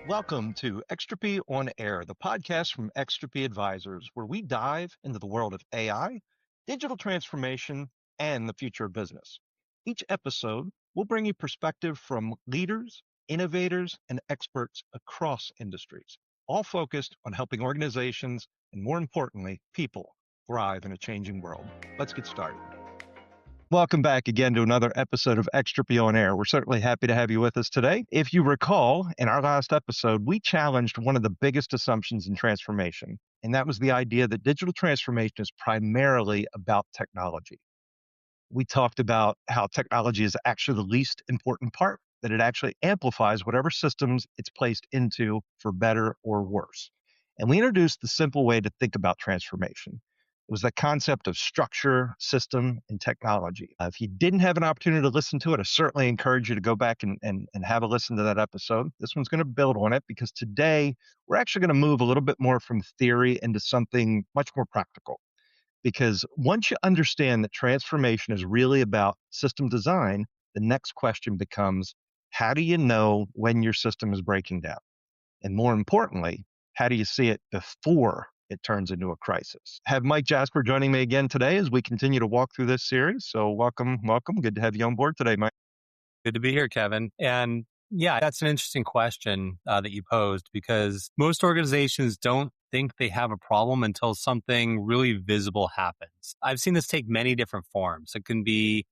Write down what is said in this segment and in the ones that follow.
Welcome to Extropy On AIr, the podcast from Extropy Advisors, where we dive into the world of AI, digital transformation, and the future of business. Each episode will bring you perspective from leaders, innovators, and experts across industries, all focused on helping organizations and, more importantly, people thrive in a changing world. Let's get started. Welcome back again to another episode of Extropy On AIr. We're certainly happy to have you with us today. If you recall, in our last episode, we challenged one of the biggest assumptions in transformation, and that was the idea that digital transformation is primarily about technology. We talked about how technology is actually the least important part, that it actually amplifies whatever systems it's placed into for better or worse. And we introduced the simple way to think about transformation. It was the concept of structure, system, and technology. If you didn't have an opportunity to listen to it, I certainly encourage you to go back and have a listen to that episode. This one's going to build on it because today we're actually going to move a little bit more from theory into something much more practical. Because once you understand that transformation is really about system design, the next question becomes, how do you know when your system is breaking down? And more importantly, how do you see it before it turns into a crisis? Have Mike Jasper joining me again today as we continue to walk through this series. So welcome. Good to have you on board today, Mike. Good to be here, Kevin. And yeah, that's an interesting question that you posed, because most organizations don't think they have a problem until something really visible happens. I've seen this take many different forms. It can be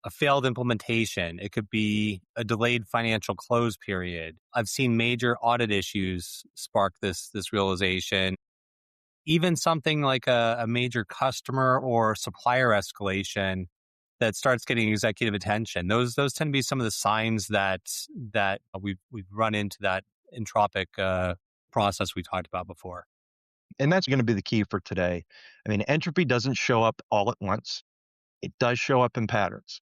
a failed implementation. It could be a delayed financial close period. I've seen major audit issues spark this realization. Even something like a major customer or supplier escalation that starts getting executive attention. Those tend to be some of the signs that we've run into that entropic process we talked about before. And that's going to be the key for today. I mean, entropy doesn't show up all at once. It does show up in patterns.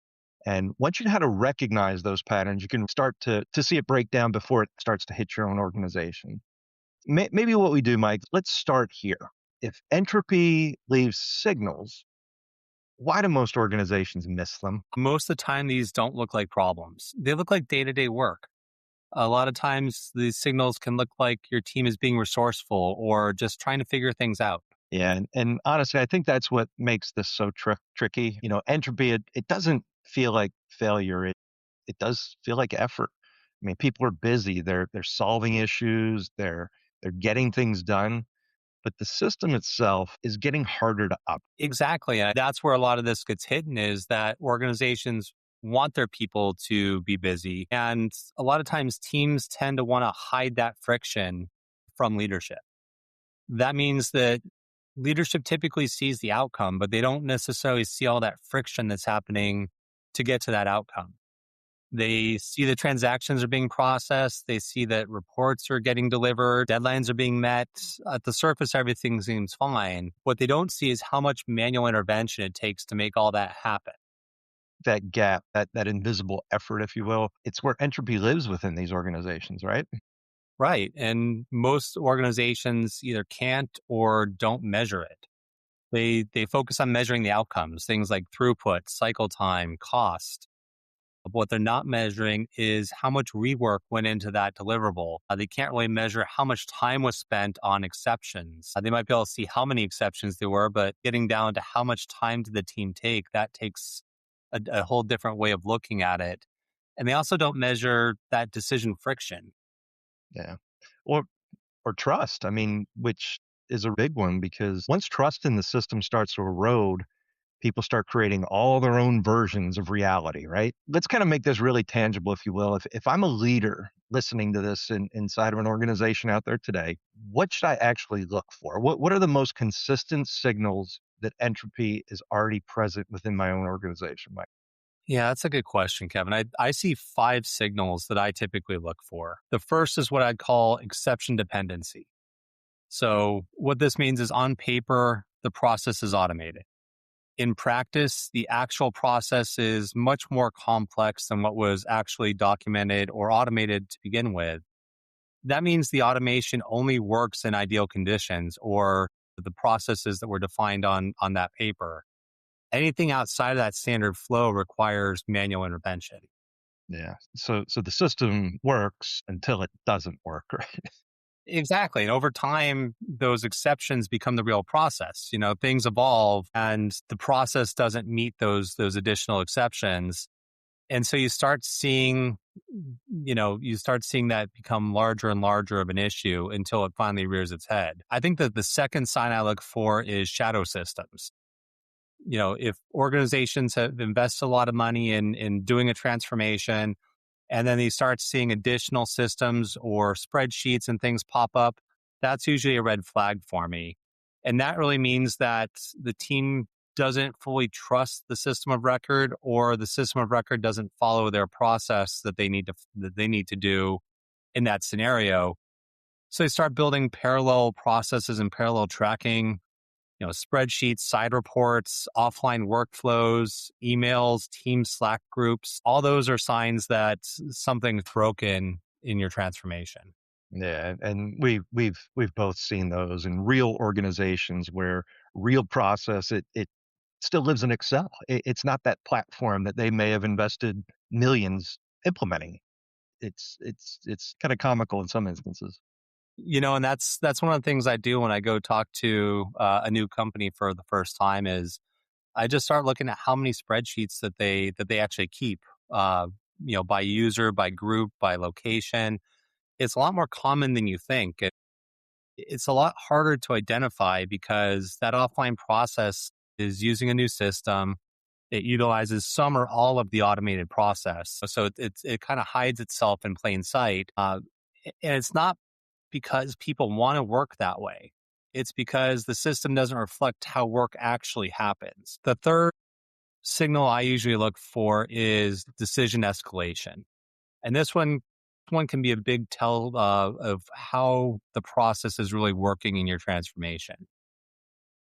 And once you know how to recognize those patterns, you can start to see it break down before it starts to hit your own organization. Maybe what we do, Mike, let's start here. If entropy leaves signals, why do most organizations miss them? Most of the time, these don't look like problems. They look like day-to-day work. A lot of times, these signals can look like your team is being resourceful or just trying to figure things out. Yeah, and honestly, I think that's what makes this so tricky. You know, entropy, it doesn't feel like failure. It does feel like effort. I mean, people are busy. They're solving issues. They're getting things done. But the system itself is getting harder to operate. Exactly. And that's where a lot of this gets hidden, is that organizations want their people to be busy. And a lot of times teams tend to want to hide that friction from leadership. That means that leadership typically sees the outcome, but they don't necessarily see all that friction that's happening to get to that outcome. They see the transactions are being processed. They see that reports are getting delivered. Deadlines are being met. At the surface, everything seems fine. What they don't see is how much manual intervention it takes to make all that happen. That gap, that invisible effort, if you will, it's where entropy lives within these organizations, right? Right. And most organizations either can't or don't measure it. They focus on measuring the outcomes, things like throughput, cycle time, cost. What they're not measuring is how much rework went into that deliverable. They can't really measure how much time was spent on exceptions. They might be able to see how many exceptions there were, but getting down to how much time did the team take, that takes a whole different way of looking at it. And they also don't measure that decision friction. Yeah. Or trust. I mean, which is a big one, because once trust in the system starts to erode, people start creating all their own versions of reality, right? Let's kind of make this really tangible, if you will. If I'm a leader listening to this inside of an organization out there today, what should I actually look for? What are the most consistent signals that entropy is already present within my own organization, Mike? Yeah, that's a good question, Kevin. I see 5 signals that I typically look for. The first is what I'd call exception dependency. So what this means is, on paper, the process is automated. In practice, the actual process is much more complex than what was actually documented or automated to begin with. That means the automation only works in ideal conditions, or the processes that were defined on that paper. Anything outside of that standard flow requires manual intervention. Yeah. So the system works until it doesn't work, right? Exactly. And over time, those exceptions become the real process. Things evolve and the process doesn't meet those additional exceptions. And so you start seeing that become larger and larger of an issue until it finally rears its head. I think that the second sign I look for is shadow systems. If organizations have invested a lot of money in doing a transformation, and then you start seeing additional systems or spreadsheets and things pop up, that's usually a red flag for me. And that really means that the team doesn't fully trust the system of record, or the system of record doesn't follow their process that they need to do in that scenario. So they start building parallel processes and parallel tracking, spreadsheets, side reports, offline workflows, emails, team Slack groups. All those are signs that something's broken in your transformation. Yeah, and we've both seen those in real organizations where real process it still lives in Excel. It's not that platform that they may have invested millions implementing. It's kind of comical in some instances. And that's one of the things I do when I go talk to a new company for the first time is I just start looking at how many spreadsheets that they actually keep. By user, by group, by location. It's a lot more common than you think. It's a lot harder to identify because that offline process is using a new system. It utilizes some or all of the automated process. So it kind of hides itself in plain sight. And it's not because people want to work that way. It's because the system doesn't reflect how work actually happens. The third signal I usually look for is decision escalation. And this one can be a big tell of how the process is really working in your transformation.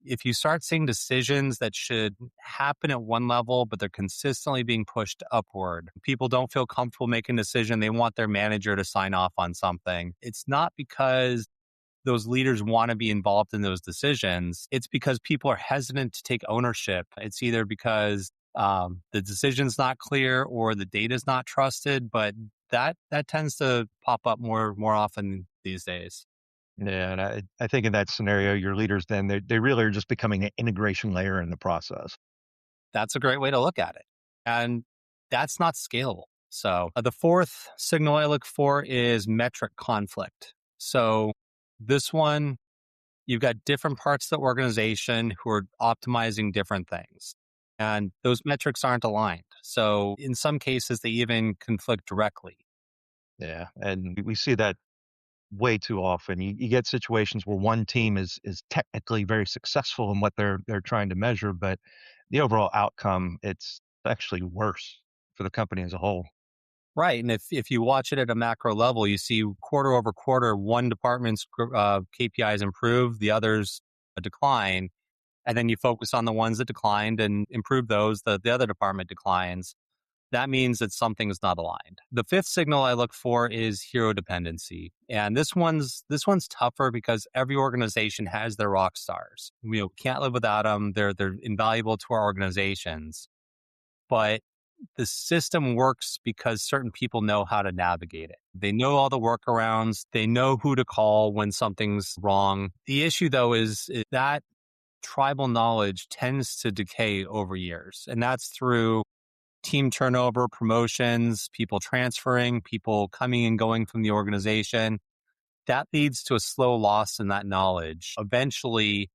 If you start seeing decisions that should happen at one level, but they're consistently being pushed upward, people don't feel comfortable making a decision. They want their manager to sign off on something. It's not because those leaders want to be involved in those decisions. It's because people are hesitant to take ownership. It's either because the decision's not clear or the data's not trusted, but that tends to pop up more often these days. Yeah, and I think in that scenario, your leaders then they really are just becoming an integration layer in the process. That's a great way to look at it. And that's not scalable. So the fourth signal I look for is metric conflict. So this one, you've got different parts of the organization who are optimizing different things. And those metrics aren't aligned. So in some cases, they even conflict directly. Yeah, and we see that way too often. You get situations where one team is technically very successful in what they're trying to measure, but the overall outcome, it's actually worse for the company as a whole. Right. And if you watch it at a macro level, you see quarter over quarter, one department's KPIs improve, the others decline. And then you focus on the ones that declined and improve those, the other department declines. That means that something's not aligned. The fifth signal I look for is hero dependency. And this one's tougher because every organization has their rock stars. We can't live without them. They're invaluable to our organizations. But the system works because certain people know how to navigate it. They know all the workarounds. They know who to call when something's wrong. The issue though is that tribal knowledge tends to decay over years. And that's through team turnover, promotions, people transferring, people coming and going from the organization. That leads to a slow loss in that knowledge. Eventually,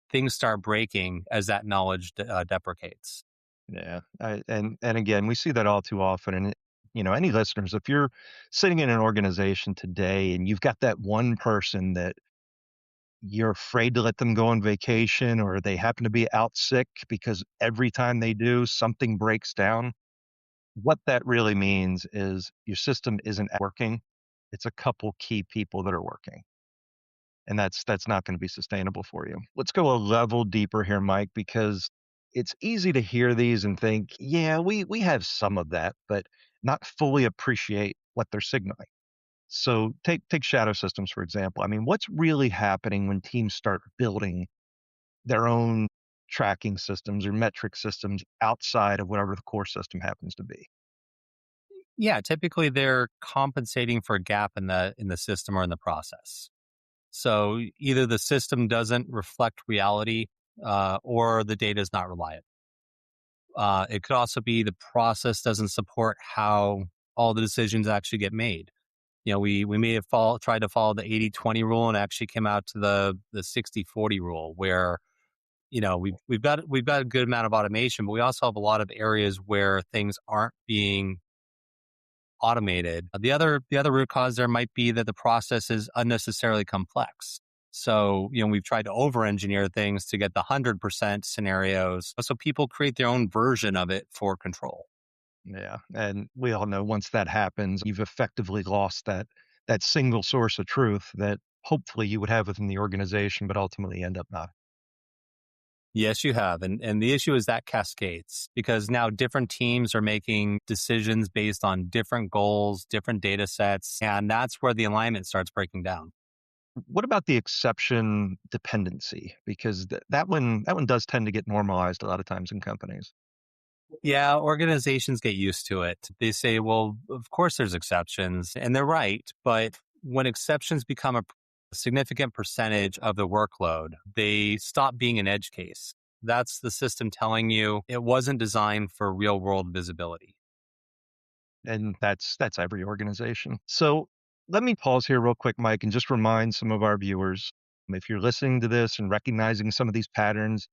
things start breaking as that knowledge deprecates. Yeah, and again, we see that all too often. And any listeners, if you're sitting in an organization today and you've got that one person that you're afraid to let them go on vacation, or they happen to be out sick because every time they do, something breaks down. What that really means is your system isn't working. It's a couple key people that are working. And that's not going to be sustainable for you. Let's go a level deeper here, Mike, because it's easy to hear these and think, yeah, we have some of that, but not fully appreciate what they're signaling. So take shadow systems for example. I mean, what's really happening when teams start building their own tracking systems or metric systems outside of whatever the core system happens to be? Yeah, typically they're compensating for a gap in the system or in the process. So either the system doesn't reflect reality, or the data is not reliable. It could also be the process doesn't support how all the decisions actually get made. We may have tried to follow the 80-20 rule and actually came out to the 60-40 rule where, we've got a good amount of automation, but we also have a lot of areas where things aren't being automated. The other root cause there might be that the process is unnecessarily complex. So, we've tried to over engineer things to get the 100% scenarios. So people create their own version of it for control. Yeah. And we all know once that happens, you've effectively lost that single source of truth that hopefully you would have within the organization, but ultimately end up not. Yes, you have. And the issue is that cascades because now different teams are making decisions based on different goals, different data sets. And that's where the alignment starts breaking down. What about the exception dependency? Because that one does tend to get normalized a lot of times in companies. Yeah, organizations get used to it. They say, well, of course there's exceptions, and they're right. But when exceptions become a significant percentage of the workload, they stop being an edge case. That's the system telling you it wasn't designed for real world visibility. And that's every organization. So let me pause here real quick, Mike, and just remind some of our viewers, if you're listening to this and recognizing some of these patterns,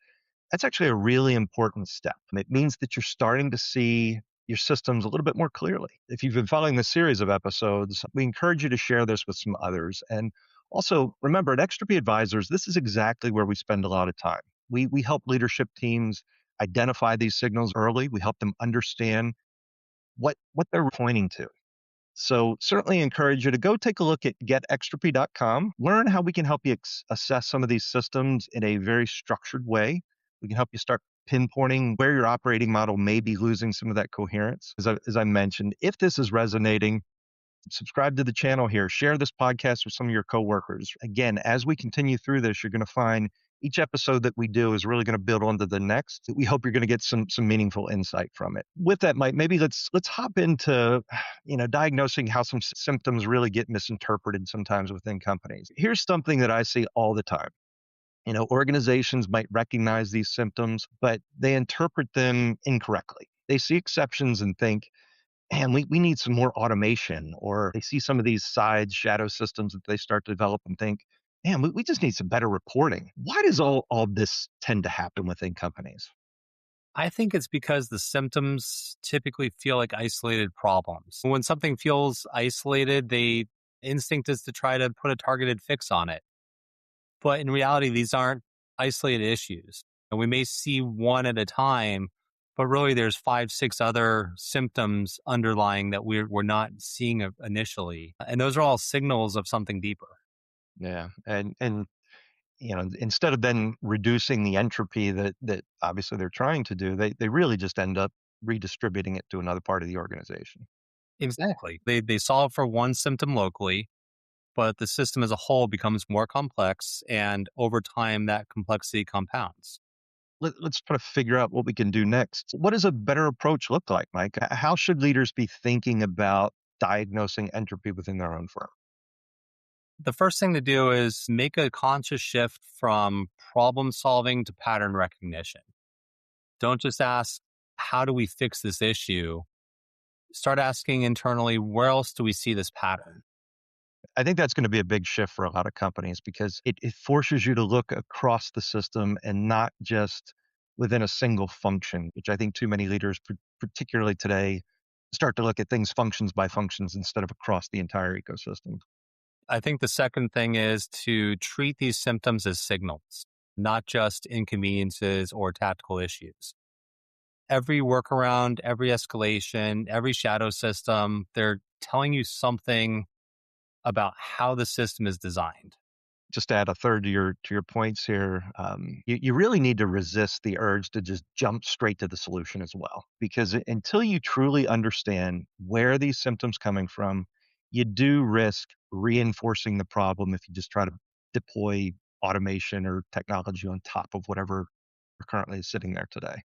that's actually a really important step. It means that you're starting to see your systems a little bit more clearly. If you've been following this series of episodes, we encourage you to share this with some others. And also remember at Extropy Advisors, this is exactly where we spend a lot of time. We help leadership teams identify these signals early. We help them understand what they're pointing to. So certainly encourage you to go take a look at getextropy.com. Learn how we can help you assess some of these systems in a very structured way. We can help you start pinpointing where your operating model may be losing some of that coherence. As I mentioned, if this is resonating, subscribe to the channel here. Share this podcast with some of your coworkers. Again, as we continue through this, you're going to find each episode that we do is really going to build onto the next. We hope you're going to get some meaningful insight from it. With that, Mike, maybe let's hop into diagnosing how some symptoms really get misinterpreted sometimes within companies. Here's something that I see all the time. Organizations might recognize these symptoms, but they interpret them incorrectly. They see exceptions and think, man, we need some more automation. Or they see some of these side shadow systems that they start to develop and think, man, we just need some better reporting. Why does all this tend to happen within companies? I think it's because the symptoms typically feel like isolated problems. When something feels isolated, the instinct is to try to put a targeted fix on it. But in reality, these aren't isolated issues. And we may see one at a time, but really there's 5, 6 other symptoms underlying that we're not seeing initially. And those are all signals of something deeper. Yeah. And instead of then reducing the entropy that obviously they're trying to do, they really just end up redistributing it to another part of the organization. Exactly. They solve for one symptom locally, but the system as a whole becomes more complex. And over time, that complexity compounds. Let's try to figure out what we can do next. What does a better approach look like, Mike? How should leaders be thinking about diagnosing entropy within their own firm? The first thing to do is make a conscious shift from problem solving to pattern recognition. Don't just ask, how do we fix this issue? Start asking internally, where else do we see this pattern? I think that's going to be a big shift for a lot of companies because it forces you to look across the system and not just within a single function, which I think too many leaders, particularly today, start to look at things functions by functions instead of across the entire ecosystem. I think the second thing is to treat these symptoms as signals, not just inconveniences or tactical issues. Every workaround, every escalation, every shadow system, they're telling you something about how the system is designed. Just to add a third to your points here, you really need to resist the urge to just jump straight to the solution as well, because until you truly understand where these symptoms coming from, you do risk reinforcing the problem if you just try to deploy automation or technology on top of whatever currently is sitting there today.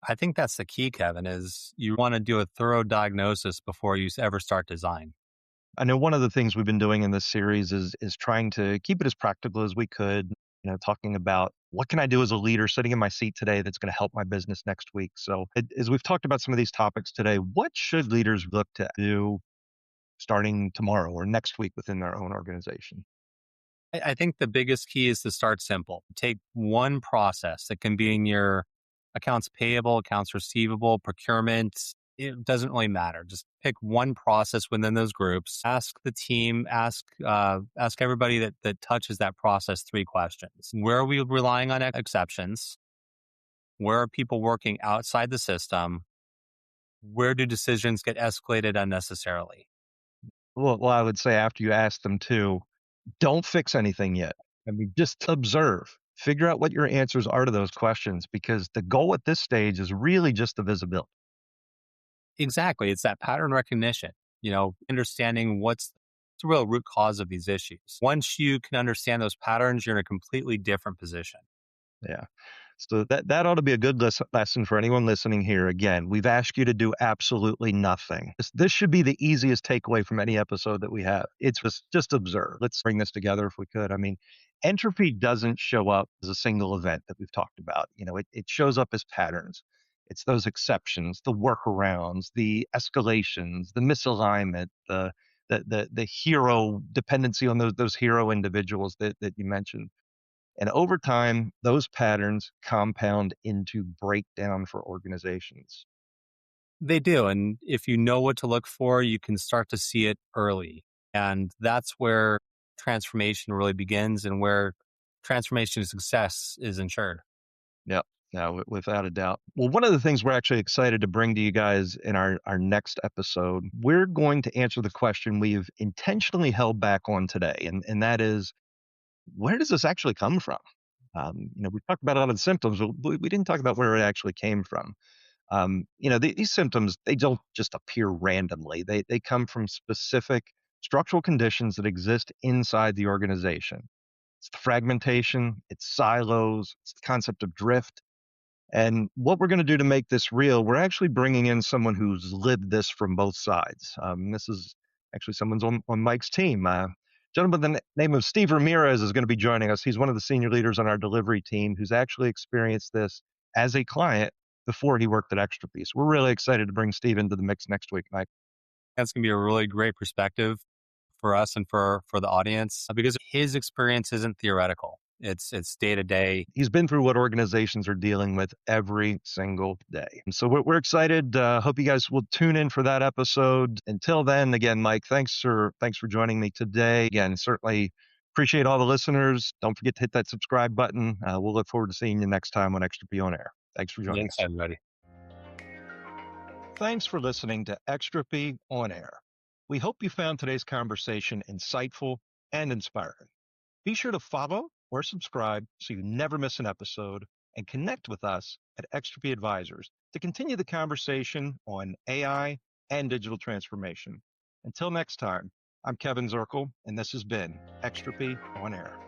I think that's the key, Kevin, is you want to do a thorough diagnosis before you ever start design. I know one of the things we've been doing in this series is trying to keep it as practical as we could, talking about what can I do as a leader sitting in my seat today that's going to help my business next week. So as we've talked about some of these topics today, what should leaders look to do starting tomorrow or next week within their own organization? I think the biggest key is to start simple. Take one process that can be in your accounts payable, accounts receivable, procurement. It doesn't really matter. Just pick one process within those groups. Ask the team. Ask everybody that touches that process 3 questions. Where are we relying on exceptions? Where are people working outside the system? Where do decisions get escalated unnecessarily? Well, I would say after you ask them to, don't fix anything yet. I mean, just observe, figure out what your answers are to those questions, because the goal at this stage is really just the visibility. Exactly. It's that pattern recognition, understanding what's the real root cause of these issues. Once you can understand those patterns, you're in a completely different position. Yeah. So that ought to be a good lesson for anyone listening here. Again, we've asked you to do absolutely nothing. This should be the easiest takeaway from any episode that we have. It's just observe. Let's bring this together if we could. I mean, entropy doesn't show up as a single event that we've talked about. It shows up as patterns. It's those exceptions, the workarounds, the escalations, the misalignment, the hero dependency on those hero individuals that you mentioned. And over time, those patterns compound into breakdown for organizations. They do. And if you know what to look for, you can start to see it early. And that's where transformation really begins and where transformation success is ensured. Yep. Yeah, without a doubt. Well, one of the things we're actually excited to bring to you guys in our next episode, we're going to answer the question we've intentionally held back on today. And that is, where does this actually come from? We talked about a lot of the symptoms, but we didn't talk about where it actually came from. These symptoms, they don't just appear randomly. They come from specific structural conditions that exist inside the organization. It's the fragmentation, it's silos, it's the concept of drift. And what we're going to do to make this real, we're actually bringing in someone who's lived this from both sides. This is actually someone's on Mike's team. Gentleman by the name of Steve Ramirez is going to be joining us. He's one of the senior leaders on our delivery team who's actually experienced this as a client before he worked at Extropy. So we're really excited to bring Steve into the mix next week, Mike. That's going to be a really great perspective for us and for the audience because his experience isn't theoretical. It's day to day. He's been through what organizations are dealing with every single day. And so we're excited. Hope you guys will tune in for that episode. Until then, again, Mike, thanks for joining me today. Again, certainly appreciate all the listeners. Don't forget to hit that subscribe button. We'll look forward to seeing you next time on Extropy On AIr. Thanks for joining us. Everybody. Thanks for listening to Extropy On AIr. We hope you found today's conversation insightful and inspiring. Be sure to follow or subscribe so you never miss an episode, and connect with us at Extropy Advisors to continue the conversation on AI and digital transformation. Until next time, I'm Kevin Zirkle, and this has been Extropy On AIr.